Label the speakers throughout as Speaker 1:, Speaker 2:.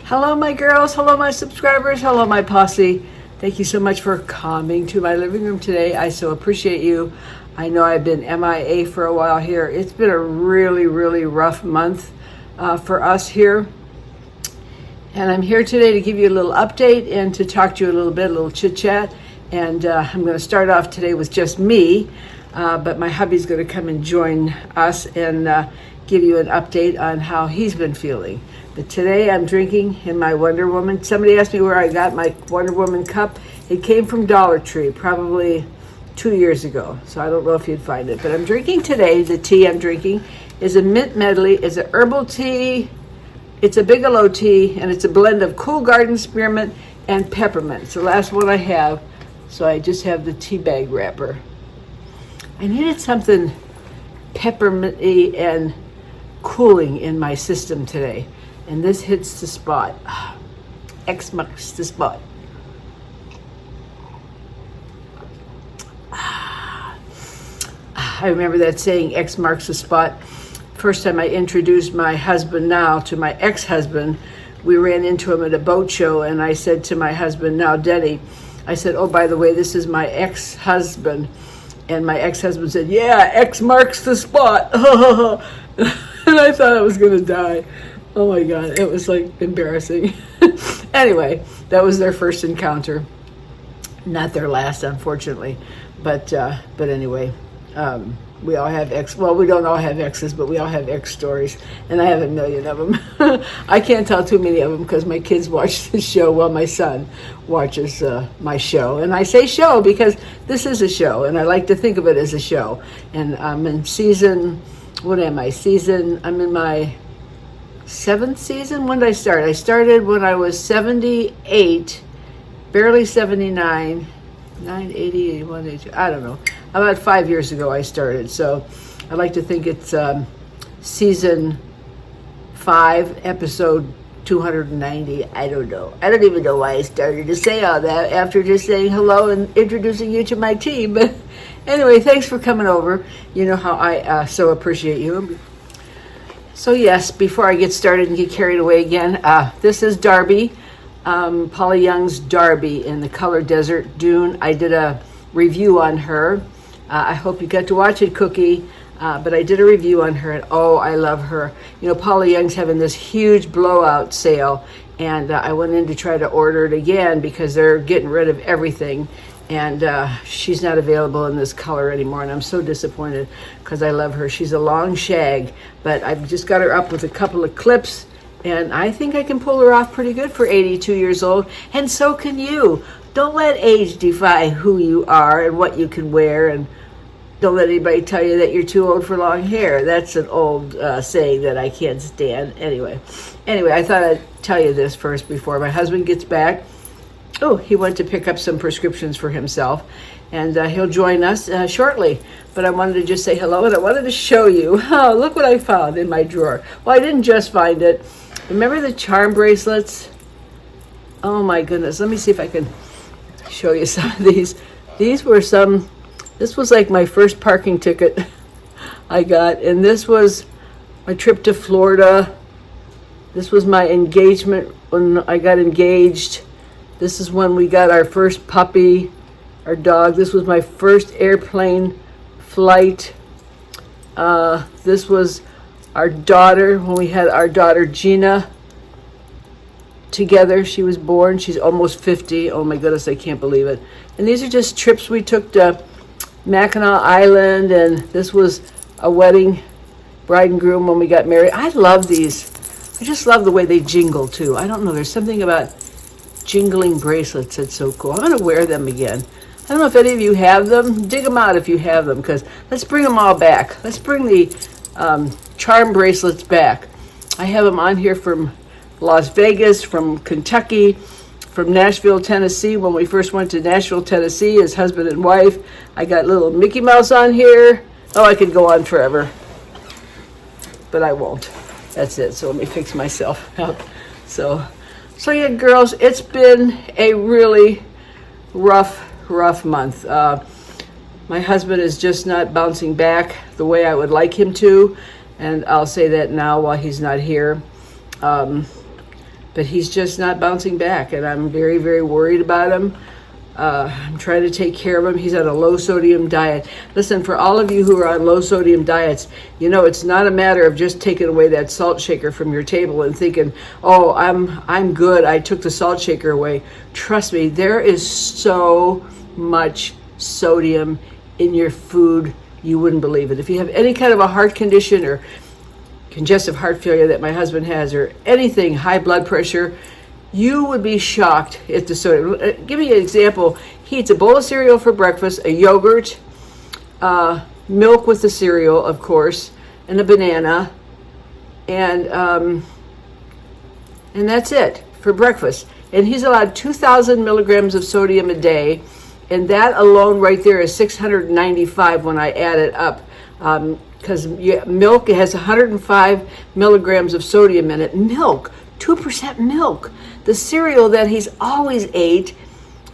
Speaker 1: Hello, my girls. Hello, my subscribers. Hello, my posse. Thank you so much for coming to my living room today. I so appreciate you. I know I've been MIA for a while here. It's been a really, really rough month for us here. And I'm here today to give you a little update and to talk to you a little chit chat. And I'm going to start off today with just me, but my hubby's going to come and join us and give you an update on how he's been feeling. But today I'm drinking in my Wonder Woman. Somebody asked me where I got my Wonder Woman cup. It came from Dollar Tree probably 2 years ago, so I don't know if you'd find it. But I'm drinking today, the tea I'm drinking is a mint medley, is a herbal tea, it's a Bigelow tea, and it's a blend of cool garden spearmint and peppermint. It's the last one I have, so I just have the tea bag wrapper. I needed something pepperminty and cooling in my system today, and this hits the spot. X marks the spot. I remember that saying, X marks the spot. First time I introduced my husband now to my ex-husband, we ran into him at a boat show, and I said to my husband, now Denny, I said, oh, by the way, this is my ex-husband. And my ex-husband said, yeah, X marks the spot. And I thought I was going to die. Oh my God, it was like embarrassing. Anyway, that was their first encounter. Not their last, unfortunately. But anyway, we all have X. Well, we don't all have X's, but we all have X stories, and I have a million of them. I can't tell too many of them because my kids watch the show. Well, my son watches my show, and I say show because this is a show, and I like to think of it as a show. And I'm in season. What am I? I'm in my 7th season. When did I start? I started when I was 78, barely 79. 980, 81, 82, I don't know. About 5 years ago I started. So I like to think it's season 5, episode 290. I don't know. I don't even know why I started to say all that after just saying hello and introducing you to my team. But anyway, thanks for coming over. You know how I so appreciate you. So yes, before I get started and get carried away again, this is Darby. Paula Young's Darby in the color Desert Dune. I did a review on her. I hope you got to watch it, Cookie. But I did a review on her, and oh, I love her. You know, Paula Young's having this huge blowout sale, and I went in to try to order it again because they're getting rid of everything, and she's not available in this color anymore, and I'm so disappointed because I love her. She's a long shag, but I've just got her up with a couple of clips, and I think I can pull her off pretty good for 82 years old, and so can you. Don't let age define who you are and what you can wear, and don't let anybody tell you that you're too old for long hair. That's an old saying that I can't stand. Anyway, I thought I'd tell you this first before my husband gets back. Oh, he went to pick up some prescriptions for himself, and he'll join us shortly. But I wanted to just say hello, and I wanted to show you. Oh, look what I found in my drawer. Well, I didn't just find it. Remember the charm bracelets? Oh my goodness. Let me see if I can show you some of these. These were some, this was like my first parking ticket I got. And this was my trip to Florida. This was my engagement when I got engaged. This is when we got our first puppy, our dog. This was my first airplane flight. This was our daughter, when we had our daughter Gina together. She was born. She's almost 50. Oh my goodness, I can't believe it. And these are just trips we took to Mackinac Island, and this was a wedding, bride and groom when we got married. I love these. I just love the way they jingle too. I don't know, there's something about jingling bracelets that's so cool. I'm going to wear them again. I don't know if any of you have them. Dig them out if you have them, because let's bring them all back. Let's bring the charm bracelets back. I have them on here from Las Vegas, from Kentucky, from Nashville, Tennessee. When we first went to Nashville, Tennessee as husband and wife, I got little Mickey Mouse on here. Oh, I could go on forever, but I won't. That's it. So let me fix myself up. So yeah, girls, it's been a really rough month. My husband is just not bouncing back the way I would like him to, and I'll say that now while he's not here. but he's just not bouncing back, and I'm very, very worried about him. I'm trying to take care of him. He's on a low sodium diet. Listen, for all of you who are on low sodium diets, you know, it's not a matter of just taking away that salt shaker from your table and thinking, oh, I'm good, I took the salt shaker away. Trust me, there is so much sodium in your food, you wouldn't believe it. If you have any kind of a heart condition or congestive heart failure that my husband has, or anything, high blood pressure, you would be shocked at the sodium. Give me an example. He eats a bowl of cereal for breakfast, a yogurt, milk with the cereal, of course, and a banana, and that's it for breakfast. And he's allowed 2,000 milligrams of sodium a day, and that alone right there is 695 when I add it up. Because milk has 105 milligrams of sodium in it. Milk, 2% milk. The cereal that he's always ate,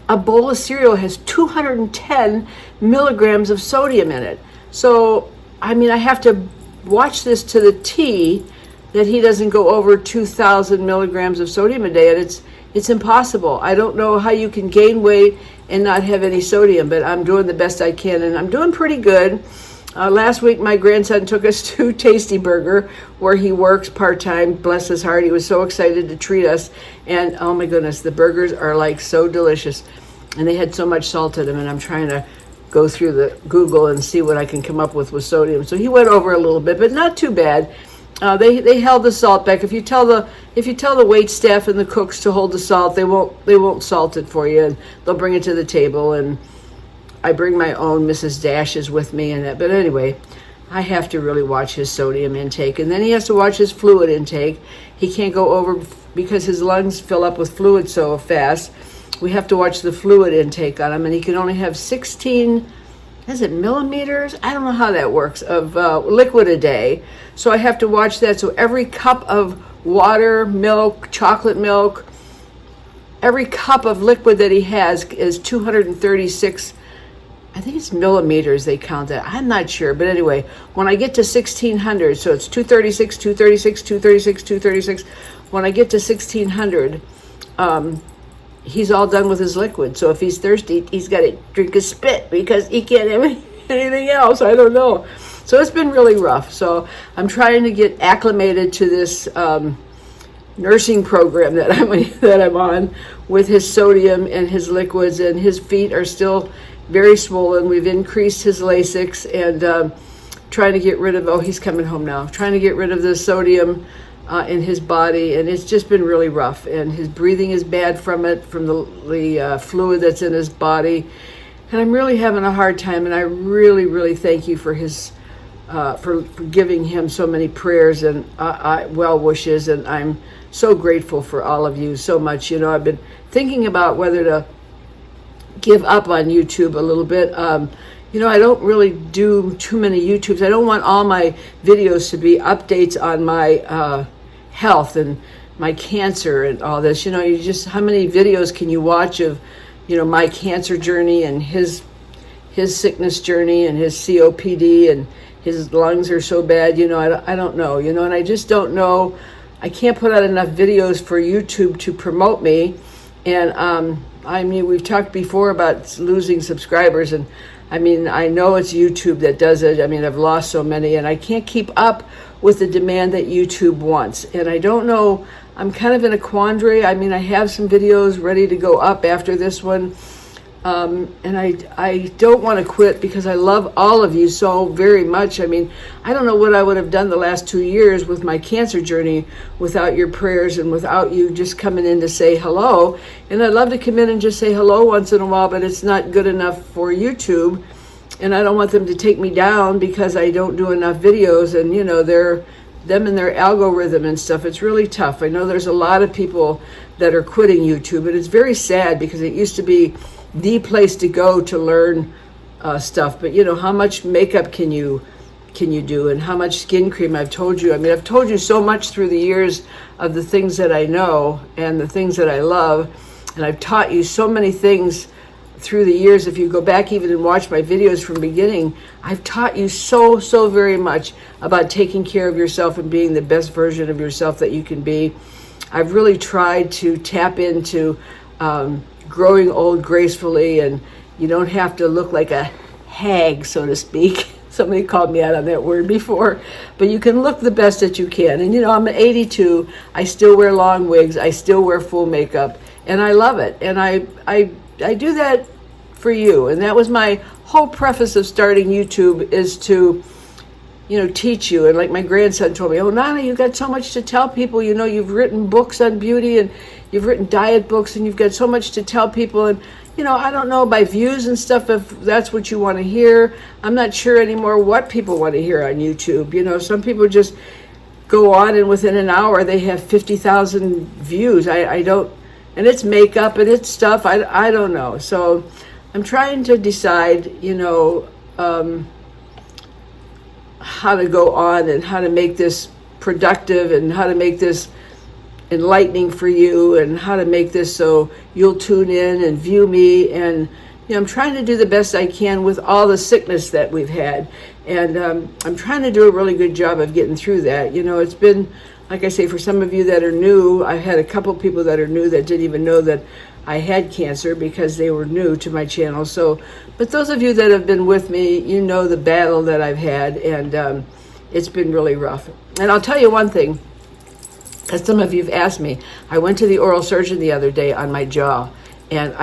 Speaker 1: a bowl of cereal has 210 milligrams of sodium in it. So, I mean, I have to watch this to the T that he doesn't go over 2,000 milligrams of sodium a day, and it's impossible. I don't know how you can gain weight and not have any sodium, but I'm doing the best I can, and I'm doing pretty good. Last week, my grandson took us to Tasty Burger, where he works part-time. Bless his heart. He was so excited to treat us. And, oh, my goodness, the burgers are, like, so delicious. And they had so much salt in them, and I'm trying to go through the Google and see what I can come up with sodium. So he went over a little bit, but not too bad. They held the salt back. If you tell the wait staff and the cooks to hold the salt, they won't salt it for you, and they'll bring it to the table. And I bring my own Mrs. Dashes with me and that. But anyway, I have to really watch his sodium intake. And then he has to watch his fluid intake. He can't go over because his lungs fill up with fluid so fast. We have to watch the fluid intake on him. And he can only have 16, is it millimeters? I don't know how that works, of liquid a day. So I have to watch that. So every cup of water, milk, chocolate milk, every cup of liquid that he has is 236, I think it's millimeters they count that. I'm not sure. But anyway, when I get to 1600, so it's 236, 236, 236, 236. When I get to 1600, he's all done with his liquid. So if he's thirsty, he's got to drink a spit because he can't have anything else. I don't know. So it's been really rough. So I'm trying to get acclimated to this nursing program that I'm on with his sodium and his liquids, and his feet are still very swollen. We've increased his Lasix and trying to get rid of, oh, he's coming home now, trying to get rid of the sodium in his body, and it's just been really rough. And his breathing is bad from it, from the fluid that's in his body. And I'm really having a hard time, and I really, really thank you for his, for giving him so many prayers and well wishes, and I'm so grateful for all of you so much. You know, I've been thinking about whether to give up on YouTube a little bit. You know, I don't really do too many YouTubes. I don't want all my videos to be updates on my health and my cancer and all this. You know, you just, how many videos can you watch of, you know, my cancer journey and his sickness journey and his COPD, and his lungs are so bad. You know, I don't know, you know, and I just don't know. I can't put out enough videos for YouTube to promote me. And I mean, we've talked before about losing subscribers, and I mean, I know it's YouTube that does it. I mean, I've lost so many, and I can't keep up with the demand that YouTube wants. And I don't know, I'm kind of in a quandary. I mean, I have some videos ready to go up after this one. And I don't want to quit because I love all of you so very much. I mean, I don't know what I would have done the last 2 years with my cancer journey without your prayers and without you just coming in to say hello. And I'd love to come in and just say hello once in a while, but it's not good enough for YouTube. And I don't want them to take me down because I don't do enough videos, and, you know, them and their algorithm and stuff. It's really tough. I know there's a lot of people that are quitting YouTube, and it's very sad because it used to be the place to go to learn stuff. But you know, how much makeup can you do, and how much skin cream? I've told you. I mean, I've told you so much through the years of the things that I know and the things that I love, and I've taught you so many things through the years. If you go back even and watch my videos from the beginning, I've taught you so very much about taking care of yourself and being the best version of yourself that you can be. I've really tried to tap into growing old gracefully, and you don't have to look like a hag, so to speak. Somebody called me out on that word before, but you can look the best that you can. And I'm 82. I still wear long wigs. I still wear full makeup, and I love it. And I do that for you. And that was my whole preface of starting YouTube, is to teach you. And like my grandson told me, "Oh, Nana, you got so much to tell people. You've written books on beauty, and you've written diet books, and you've got so much to tell people. And I don't know by views and stuff if that's what you want to hear. I'm not sure anymore what people want to hear on YouTube. Some people just go on, and within an hour they have 50,000 views. I don't, and it's makeup and it's stuff. I don't know. So I'm trying to decide, how to go on and how to make this productive and how to make this enlightening for you and how to make this so you'll tune in and view me. And I'm trying to do the best I can with all the sickness that we've had, and I'm trying to do a really good job of getting through that. It's been, like I say, for some of you that are new, I've had a couple people that are new that didn't even know that I had cancer because they were new to my channel. So, but those of you that have been with me, the battle that I've had, and it's been really rough. And I'll tell you one thing, as some of you have asked me, I went to the oral surgeon the other day on my jaw, and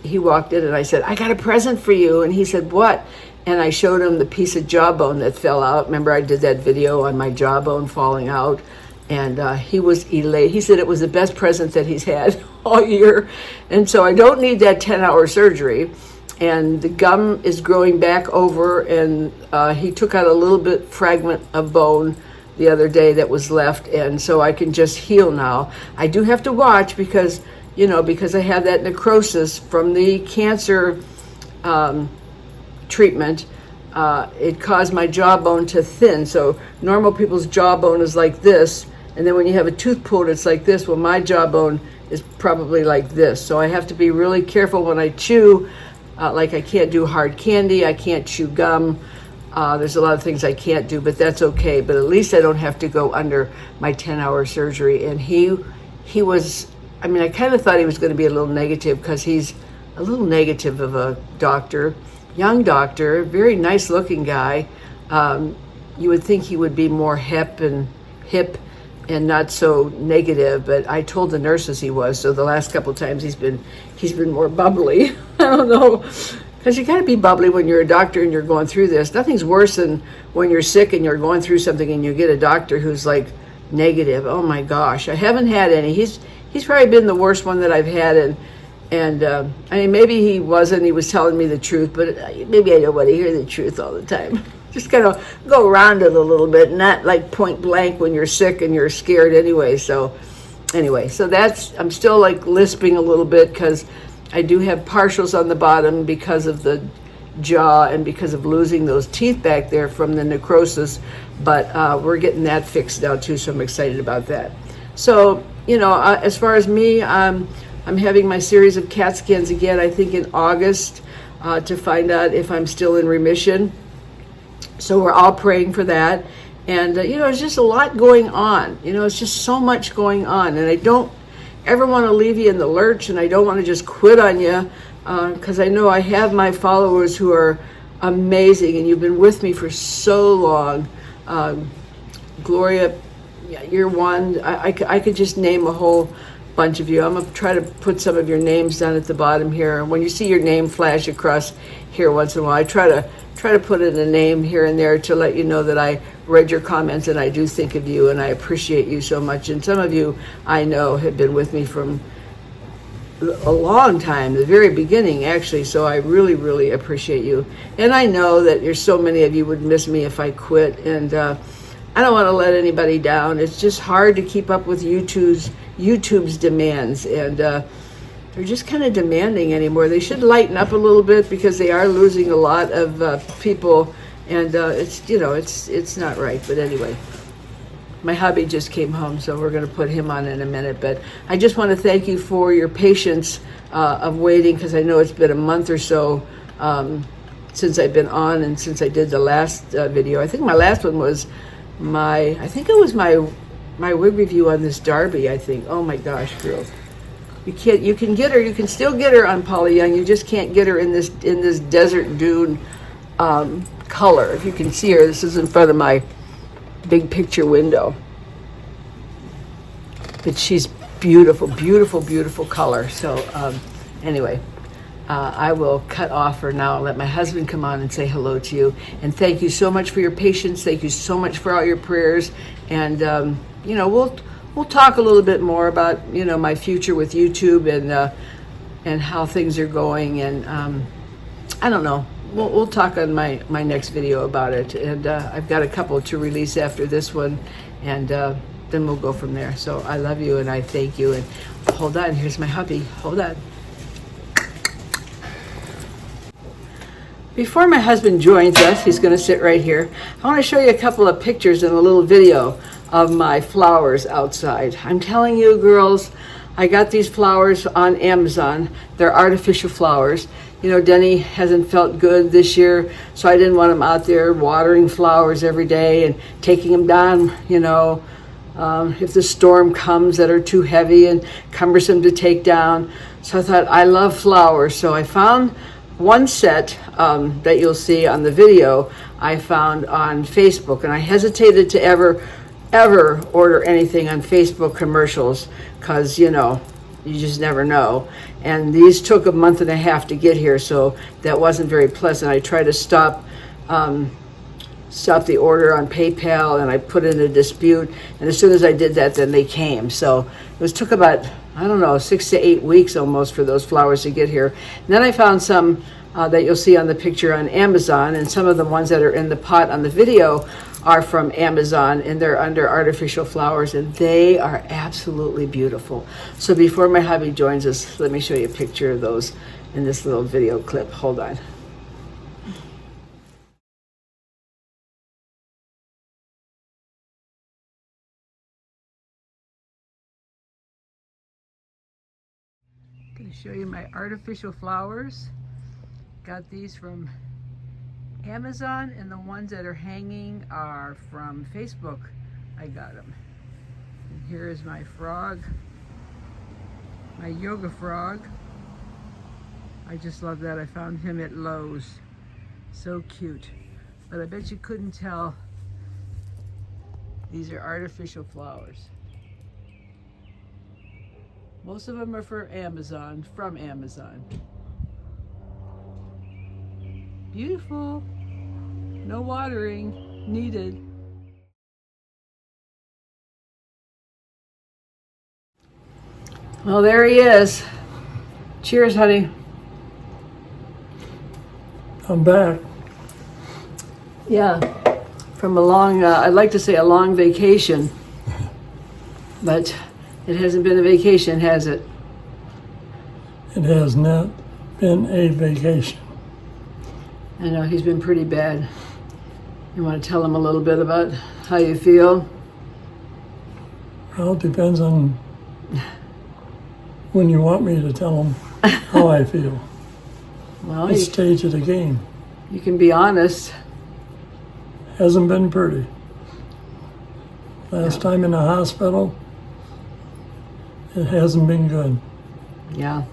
Speaker 1: he walked in and I said, "I got a present for you." And he said, "What?" And I showed him the piece of jawbone that fell out. Remember, I did that video on my jawbone falling out, and he was elated. He said it was the best present that he's had all year. And so I don't need that 10-hour surgery, and the gum is growing back over, and he took out a little bit fragment of bone the other day that was left, and so I can just heal now. I do have to watch because I have that necrosis from the cancer treatment. It caused my jawbone to thin. So normal people's jawbone is like this, and then when you have a tooth pulled, it's like this. Well, my jawbone is probably like this. So I have to be really careful when I chew. Like I can't do hard candy. I can't chew gum. There's a lot of things I can't do, but that's okay. But at least I don't have to go under my 10-hour surgery. And he was, I kind of thought he was going to be a little negative because he's a little negative of a doctor, young doctor, very nice looking guy. You would think he would be more hip and not so negative, but I told the nurses he was. So the last couple of times he's been more bubbly. I don't know. Because you got to be bubbly when you're a doctor and you're going through this. Nothing's worse than when you're sick and you're going through something and you get a doctor who's like negative. Oh my gosh, I haven't had any. He's probably been the worst one that I've had, and maybe he wasn't. He was telling me the truth, but maybe I don't want to hear the truth all the time. Just kind of go around it a little bit, not like point blank when you're sick and you're scared anyway. So that's, I'm still like lisping a little bit because I do have partials on the bottom because of the jaw and because of losing those teeth back there from the necrosis, but we're getting that fixed now too, so I'm excited about that. So, as far as me, I'm having my series of CAT scans again, I think in August, to find out if I'm still in remission. So we're all praying for that. And, it's just a lot going on. It's just so much going on, and I don't ever want to leave you in the lurch, and I don't want to just quit on you, because I know I have my followers who are amazing, and you've been with me for so long. Gloria, you're one. I could just name a whole bunch of you. I'm going to try to put some of your names down at the bottom here. When you see your name flash across here once in a while, I try to put in a name here and there to let you know that I read your comments and I do think of you and I appreciate you so much. And some of you I know have been with me from a long time, the very beginning actually, so I really, really appreciate you. And I know that there's so many of you would miss me if I quit, and I don't want to let anybody down. It's just hard to keep up with YouTube's demands, and they're just kind of demanding anymore. They should lighten up a little bit because they are losing a lot of people, and it's not right. But anyway, my hubby just came home, so we're going to put him on in a minute. But I just want to thank you for your patience of waiting, because I know it's been a month or so since I've been on and since I did the last video. I think my last one was my my wig review on this Darby, I think. Oh my gosh, girls. You can get her, you can still get her on Polly Young. You just can't get her in this desert dune color. If you can see her, this is in front of my big picture window. But she's beautiful, beautiful, beautiful color. So anyway, I will cut off for now and let my husband come on and say hello to you. And thank you so much for your patience. Thank you so much for all your prayers. And you know, we'll talk a little bit more about, you know, my future with YouTube and how things are going. And I don't know. We'll talk on my next video about it. And I've got a couple to release after this one, and then we'll go from there. So I love you and I thank you. And hold on, here's my hubby. Hold on. Before my husband joins us, he's going to sit right here. I want to show you a couple of pictures and a little video of my flowers outside. I'm telling you, girls, I got these flowers on Amazon. They're artificial flowers. You know, Denny hasn't felt good this year, so I didn't want him out there watering flowers every day and taking them down, you know, if the storm comes that are too heavy and cumbersome to take down. So I thought, I love flowers. So I found one set that you'll see on the video I found on Facebook, and I hesitated to ever order anything on Facebook commercials because, you know, you just never know. And these took a month and a half to get here, so that wasn't very pleasant. I tried to stop the order on PayPal, and I put in a dispute, and as soon as I did that, then they came. So it took about, I don't know, 6 to 8 weeks almost for those flowers to get here. And then I found some that you'll see on the picture on Amazon, and some of the ones that are in the pot on the video are from Amazon, and they're under artificial flowers, and they are absolutely beautiful. So before my hubby joins us, let me show you a picture of those in this little video clip. Hold on. I'm going to show you my artificial flowers. Got these from Amazon, and the ones that are hanging are from Facebook. I got them. And here is my frog, my yoga frog. I just love that. I found him at Lowe's. So cute. But I bet you couldn't tell. These are artificial flowers. Most of them are from Amazon. Beautiful. No watering needed. Well, there he is. Cheers, honey.
Speaker 2: I'm back.
Speaker 1: Yeah, from a long, I'd like to say a long vacation, but it hasn't been a vacation, has it?
Speaker 2: It has not been a vacation.
Speaker 1: I know, he's been pretty bad. You want to tell him a little bit about how you feel?
Speaker 2: Well, it depends on when you want me to tell him how I feel.
Speaker 1: Well,
Speaker 2: What stage of the game?
Speaker 1: You can be honest.
Speaker 2: Hasn't been pretty. Last time in the hospital, it hasn't been good.
Speaker 1: Yeah.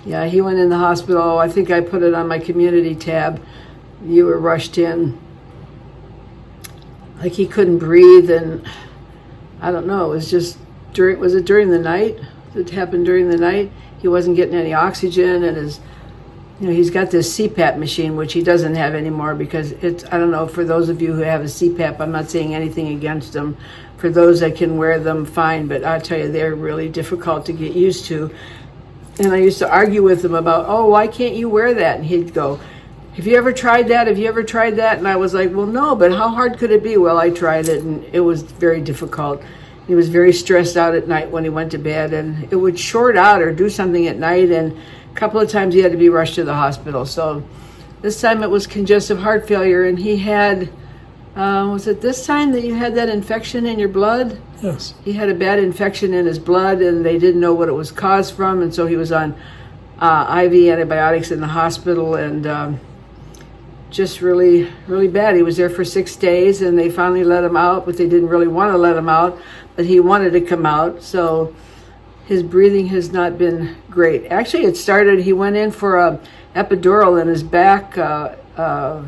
Speaker 1: Yeah, he went in the hospital. I think I put it on my community tab. You were rushed in. Like he couldn't breathe, and I don't know, it was just was it during the night? It happened during the night. He wasn't getting any oxygen, and he's got this CPAP machine, which he doesn't have anymore because I don't know, for those of you who have a CPAP, I'm not saying anything against them. For those that can wear them, fine, but I'll tell you, they're really difficult to get used to. And I used to argue with him about, oh, why can't you wear that? And he'd go, have you ever tried that? Have you ever tried that? And I was like, well, no, but how hard could it be? Well, I tried it, and it was very difficult. He was very stressed out at night when he went to bed, and it would short out or do something at night, and a couple of times he had to be rushed to the hospital. So this time it was congestive heart failure, and he had, was it this time that you had that infection in your blood?
Speaker 2: Yes.
Speaker 1: He had a bad infection in his blood, and they didn't know what it was caused from, and so he was on IV antibiotics in the hospital, and just really, really bad. He was there for 6 days, and they finally let him out, but they didn't really want to let him out, but he wanted to come out. So his breathing has not been great. Actually, it started, he went in for a epidural in his back.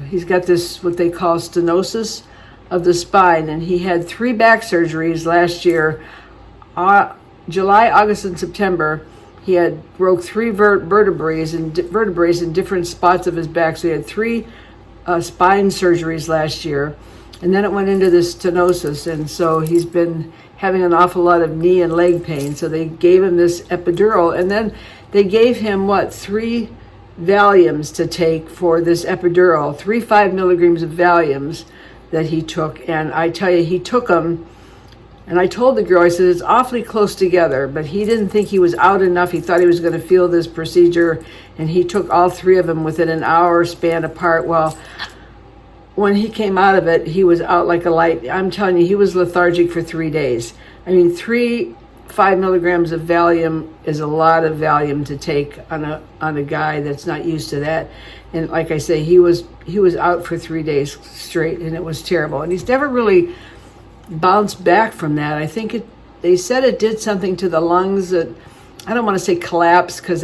Speaker 1: He's got this, what they call stenosis of the spine, and he had 3 back surgeries last year. July, August, and September. He had broke 3 vertebrae in different spots of his back. So he had 3 spine surgeries last year, and then it went into this stenosis, and so he's been having an awful lot of knee and leg pain. So they gave him this epidural, and then they gave him 3 Valiums to take for this epidural, 3 5 milligrams of Valiums that he took. And I tell you, he took them, and I told the girl, I said, it's awfully close together, but he didn't think he was out enough. He thought he was going to feel this procedure, and he took all 3 of them within an hour span apart. Well, when he came out of it, he was out like a light. I'm telling you, he was lethargic for 3 days. I mean, 3 5 milligrams of Valium is a lot of Valium to take on a guy that's not used to that. And like I say, he was out for 3 days straight, and it was terrible. And he's never really bounced back from that. I think they said it did something to the lungs that, I don't want to say collapse, because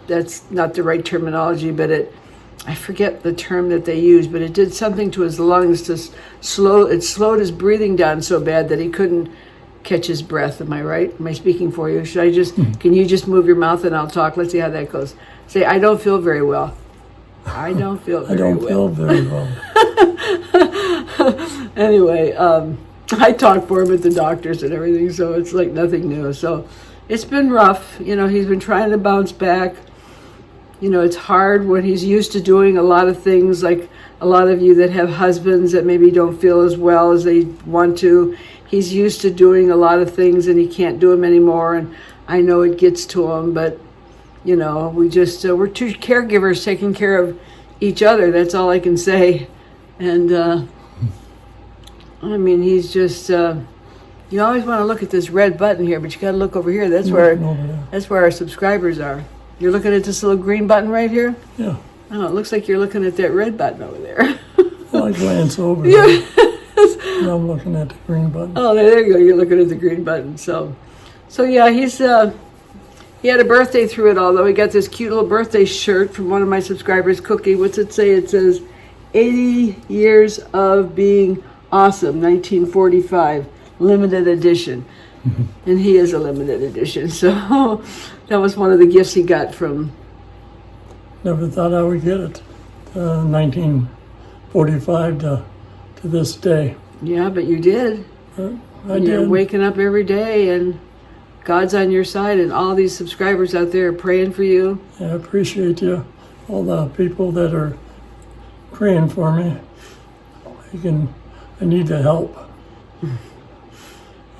Speaker 1: that's not the right terminology, but I forget the term that they use, but it did something to his lungs it slowed his breathing down so bad that he couldn't catch his breath. Am I right? Am I speaking for you? Should I just, can you just move your mouth and I'll talk? Let's see how that goes. Say, I don't feel very well. I don't feel very well. Anyway, I talk for him at the doctors and everything, so it's like nothing new. So it's been rough. He's been trying to bounce back. It's hard when he's used to doing a lot of things, like a lot of you that have husbands that maybe don't feel as well as they want to. He's used to doing a lot of things, and he can't do them anymore, and I know it gets to him, but, we just, we're 2 caregivers taking care of each other. That's all I can say. And, I mean, he's just, you always want to look at this red button here, but you got to look over here. That's where our subscribers are. You're looking at this little green button right here?
Speaker 2: Yeah.
Speaker 1: Oh, it looks like you're looking at that red button over there.
Speaker 2: Well, I glance over there. And I'm looking at the green button.
Speaker 1: Oh, there you go. You're looking at the green button. So yeah, he had a birthday through it all, though. He got this cute little birthday shirt from one of my subscribers, Cookie. What's it say? It says, 80 years of being awesome, 1945, limited edition. And he is a limited edition. So that was one of the gifts he got from...
Speaker 2: Never thought I would get it. 1945 to this day.
Speaker 1: Yeah, but you did.
Speaker 2: I did.
Speaker 1: You're waking up every day, and God's on your side, and all these subscribers out there are praying for you.
Speaker 2: I appreciate you, all the people that are praying for me. I need the help.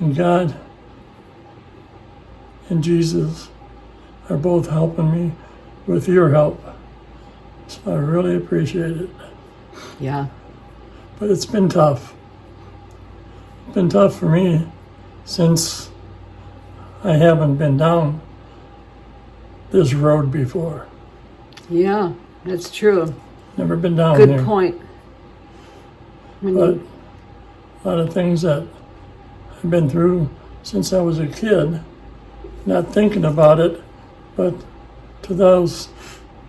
Speaker 2: And God and Jesus are both helping me with your help. So I really appreciate it.
Speaker 1: Yeah.
Speaker 2: But it's been tough. It's been tough for me since I haven't been down this road before.
Speaker 1: Yeah, that's true.
Speaker 2: Never been down here.
Speaker 1: Good point.
Speaker 2: But a lot of things that I've been through since I was a kid, not thinking about it, but to those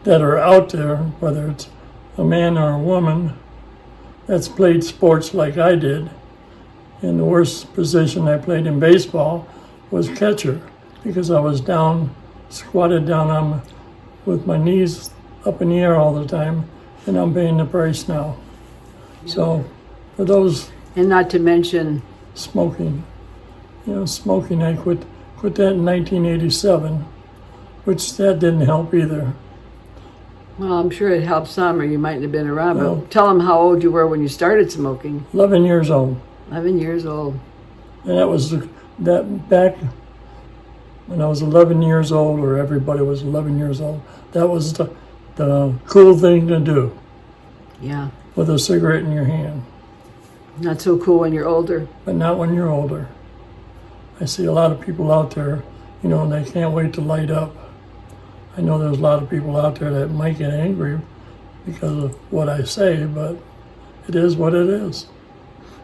Speaker 2: that are out there, whether it's a man or a woman that's played sports like I did, and the worst position I played in baseball was catcher, because I was squatted down with my knees up in the air all the time, and I'm paying the price now. So for those...
Speaker 1: And not to mention...
Speaker 2: Smoking. Smoking, I quit that in 1987, which that didn't help either.
Speaker 1: Well, I'm sure it helped some, or you mightn't have been around.
Speaker 2: Well,
Speaker 1: but tell them how old you were when you started smoking.
Speaker 2: 11 years old.
Speaker 1: 11 years old.
Speaker 2: And that was that back when I was 11 years old, or everybody was 11 years old. That was the cool thing to do.
Speaker 1: Yeah.
Speaker 2: With a cigarette in your hand.
Speaker 1: Not so cool when you're older.
Speaker 2: But not when you're older. I see a lot of people out there, and they can't wait to light up. I know there's a lot of people out there that might get angry because of what I say, but it is what it is.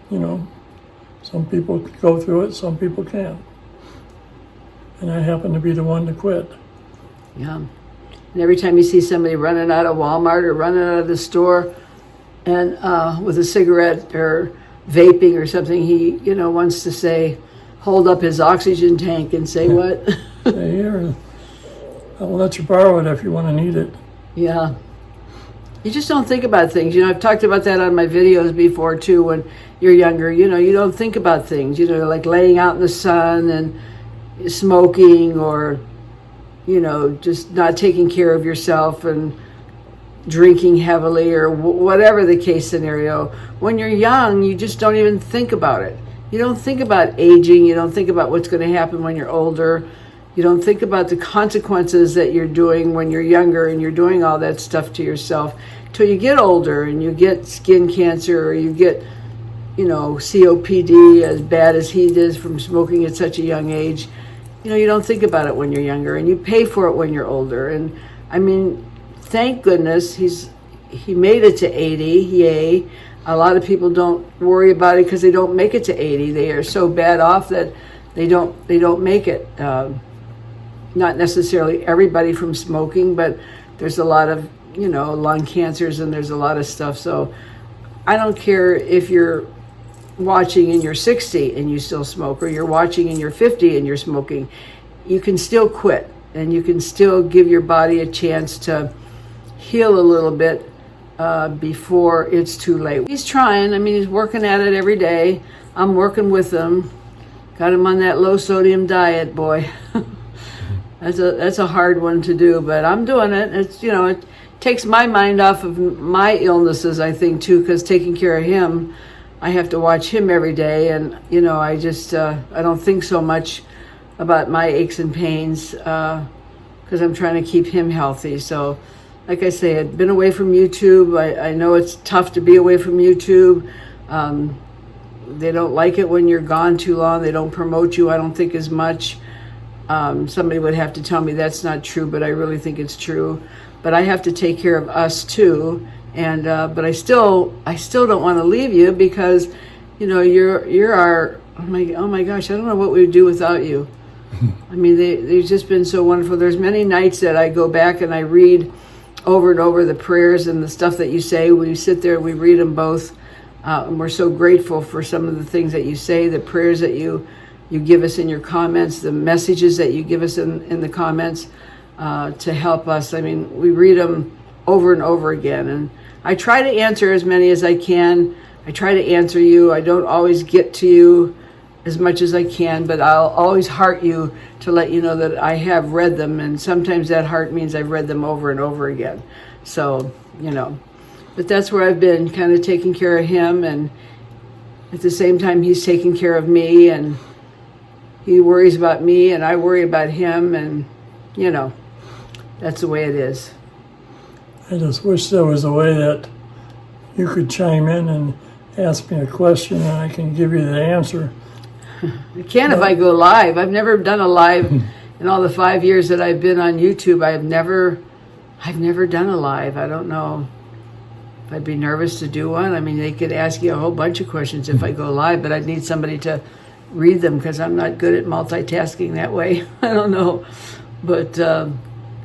Speaker 2: You know, some people go through it, some people can't. And I happen to be the one to quit.
Speaker 1: Yeah. And every time you see somebody running out of Walmart or running out of the store and with a cigarette or vaping or something, he, wants to say, hold up his oxygen tank and say what?
Speaker 2: Say, here, I will let you borrow it if you want to need it.
Speaker 1: Yeah. You just don't think about things. I've talked about that on my videos before too. When you're younger, you don't think about things, like laying out in the sun and smoking or, just not taking care of yourself and drinking heavily or whatever the case scenario. When you're young, you just don't even think about it. You don't think about aging. You don't think about what's going to happen when you're older. You don't think about the consequences that you're doing when you're younger and you're doing all that stuff to yourself till you get older and you get skin cancer or you get, COPD as bad as he does from smoking at such a young age. You don't think about it when you're younger and you pay for it when you're older. And I mean, thank goodness he made it to 80, yay. A lot of people don't worry about it because they don't make it to 80. They are so bad off that they don't make it. Not necessarily everybody from smoking, but there's a lot of, lung cancers and there's a lot of stuff. So I don't care if you're watching and you're 60 and you still smoke, or you're watching and you're 50 and you're smoking. You can still quit and you can still give your body a chance to heal a little bit before it's too late. He's trying. I mean, he's working at it every day. I'm working with him. Got him on that low sodium diet, boy. That's a hard one to do, but I'm doing it. It's, it takes my mind off of my illnesses, I think, too, because taking care of him, I have to watch him every day. And, I just, I don't think so much about my aches and pains because I'm trying to keep him healthy. So, like I say, I've been away from YouTube. I know it's tough to be away from YouTube. They don't like it when you're gone too long. They don't promote you, I don't think, as much. Somebody would have to tell me that's not true, but I really think it's true. But I have to take care of us too. And but I still don't want to leave you because, you're our, oh my gosh, I don't know what we would do without you. I mean, they've just been so wonderful. There's many nights that I go back and I read over and over the prayers and the stuff that you say. We sit there, we read them both. And we're so grateful for some of the things that you say, the prayers that you give us in your comments, the messages that you give us in the comments to help us. I mean, we read them over and over again. And I try to answer as many as I can. I try to answer you. I don't always get to you as much as I can, but I'll always heart you to let you know that I have read them. And sometimes that heart means I've read them over and over again. So, but that's where I've been, kind of taking care of him. And at the same time, he's taking care of me, and he worries about me and I worry about him, and that's the way it is.
Speaker 2: I just wish there was a way that you could chime in and ask me a question and I can give you the answer.
Speaker 1: I can if I go live. I've never done a live in all the 5 years that I've been on YouTube. I've never done a live. I don't know if I'd be nervous to do one. I mean, they could ask you a whole bunch of questions if I go live, but I'd need somebody to read them because I'm not good at multitasking that way. I don't know. But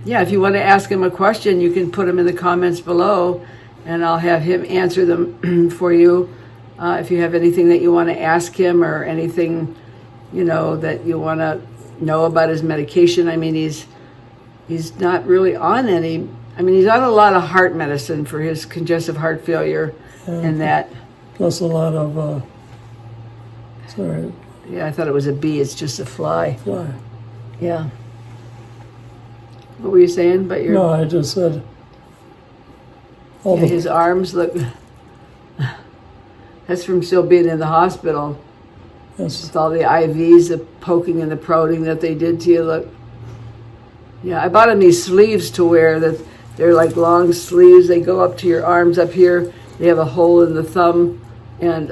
Speaker 1: yeah, if you want to ask him a question, you can put them in the comments below and I'll have him answer them for you. If you have anything that you want to ask him or anything, that you want to know about his medication. I mean, he's not really on any, he's on a lot of heart medicine for his congestive heart failure and that.
Speaker 2: Plus a lot of, sorry.
Speaker 1: Yeah, I thought it was a bee. It's just a fly.
Speaker 2: Fly.
Speaker 1: Yeah. What were you saying about your...
Speaker 2: No, I just said...
Speaker 1: his arms look... That's from still being in the hospital.
Speaker 2: Yes.
Speaker 1: With all the IVs, the poking and the prodding that they did to you. Look. Yeah, I bought him these sleeves to wear. That they're like long sleeves. They go up to your arms up here. They have a hole in the thumb. And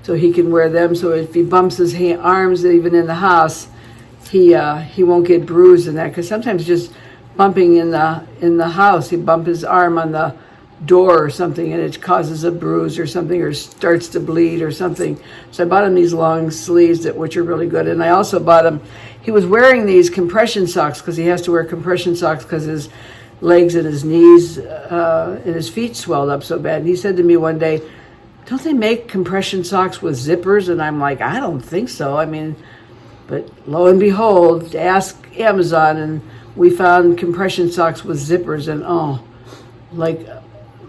Speaker 1: so he can wear them. So if he bumps his arms, even in the house, he won't get bruised and that. Because sometimes just bumping in the house. He bumped his arm on the door or something, and it causes a bruise or something, or starts to bleed or something. So I bought him these long sleeves which are really good. And I also bought him, he was wearing these compression socks because he has to wear compression socks because his legs and his knees and his feet swelled up so bad. And he said to me one day, don't they make compression socks with zippers? And I'm like, I don't think so. I mean, but lo and behold, ask Amazon, and we found compression socks with zippers, and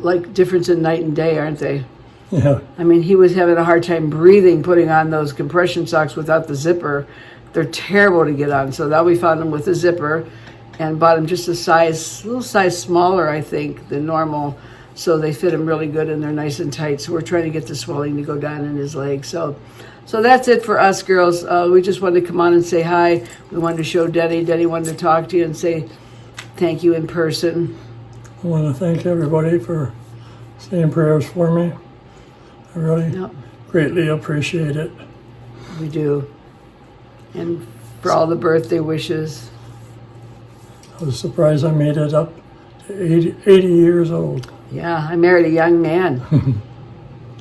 Speaker 1: like difference in night and day, aren't they?
Speaker 2: Yeah.
Speaker 1: I mean, he was having a hard time breathing putting on those compression socks without the zipper. They're terrible to get on. So now we found them with a zipper, and bought him just a little size smaller, I think, than normal. So they fit him really good, and they're nice and tight. So we're trying to get the swelling to go down in his leg. So that's it for us girls. We just wanted to come on and say hi. We wanted to show Denny. Denny wanted to talk to you and say thank you in person.
Speaker 2: I want to thank everybody for saying prayers for me. I really greatly appreciate it.
Speaker 1: We do. And for all the birthday wishes.
Speaker 2: I was surprised I made it up to 80 years old.
Speaker 1: Yeah, I married a young man.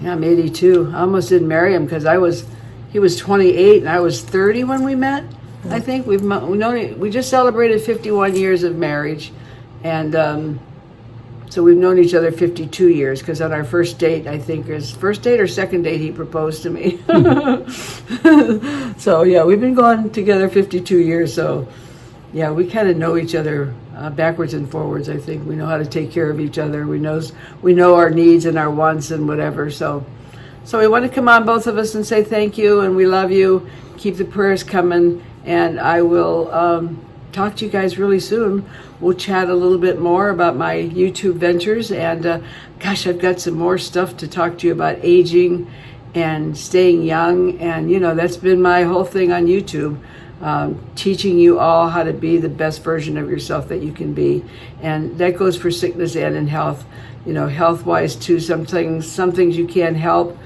Speaker 1: Yeah, I'm 82. I almost didn't marry him because he was 28 and I was 30 when we met. I think we just celebrated 51 years of marriage, and so we've known each other 52 years. Because on our first date, I think his first date or second date, he proposed to me. So yeah, we've been going together 52 years. So yeah, we kind of know each other backwards and forwards. I think we know how to take care of each other. We know our needs and our wants and whatever. So we want to come on, both of us, and say thank you, and we love you. Keep the prayers coming, and I will talk to you guys really soon. We'll chat a little bit more about my YouTube ventures, and gosh, I've got some more stuff to talk to you about aging and staying young, and that's been my whole thing on YouTube. Teaching you all how to be the best version of yourself that you can be, and that goes for sickness and in health. Health-wise too. Some things you can't help,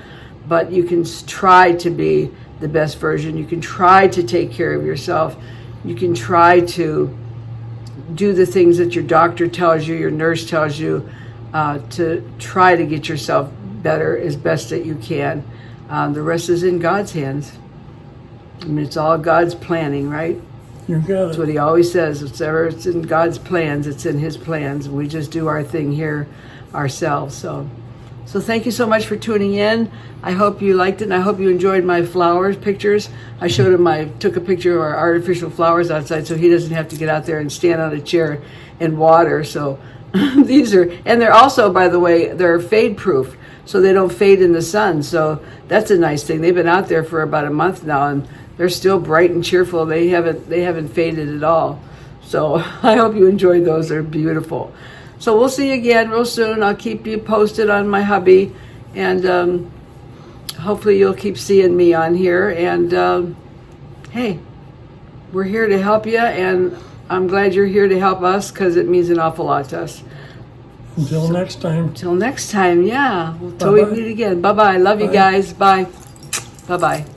Speaker 1: but you can try to be the best version. You can try to take care of yourself. You can try to do the things that your doctor tells you, your nurse tells you, to try to get yourself better as best that you can. The rest is in God's hands. I mean, it's all God's planning, right?
Speaker 2: You got it.
Speaker 1: That's what he always says. Whatever it's in God's plans, it's in his plans. We just do our thing here ourselves. So thank you so much for tuning in. I hope you liked it, and I hope you enjoyed my flowers pictures. I showed him, I took a picture of our artificial flowers outside so he doesn't have to get out there and stand on a chair and water. So they're also, by the way, they're fade proof, so they don't fade in the sun. So that's a nice thing. They've been out there for about a month now, and they're still bright and cheerful. They haven't faded at all. So I hope you enjoyed those. They're beautiful. So we'll see you again real soon. I'll keep you posted on my hubby, and hopefully you'll keep seeing me on here. And hey, we're here to help you, and I'm glad you're here to help us, because it means an awful lot to us.
Speaker 2: Until next time.
Speaker 1: Until next time, yeah. Until we meet again. Bye-bye. Love you guys. Bye. Bye-bye.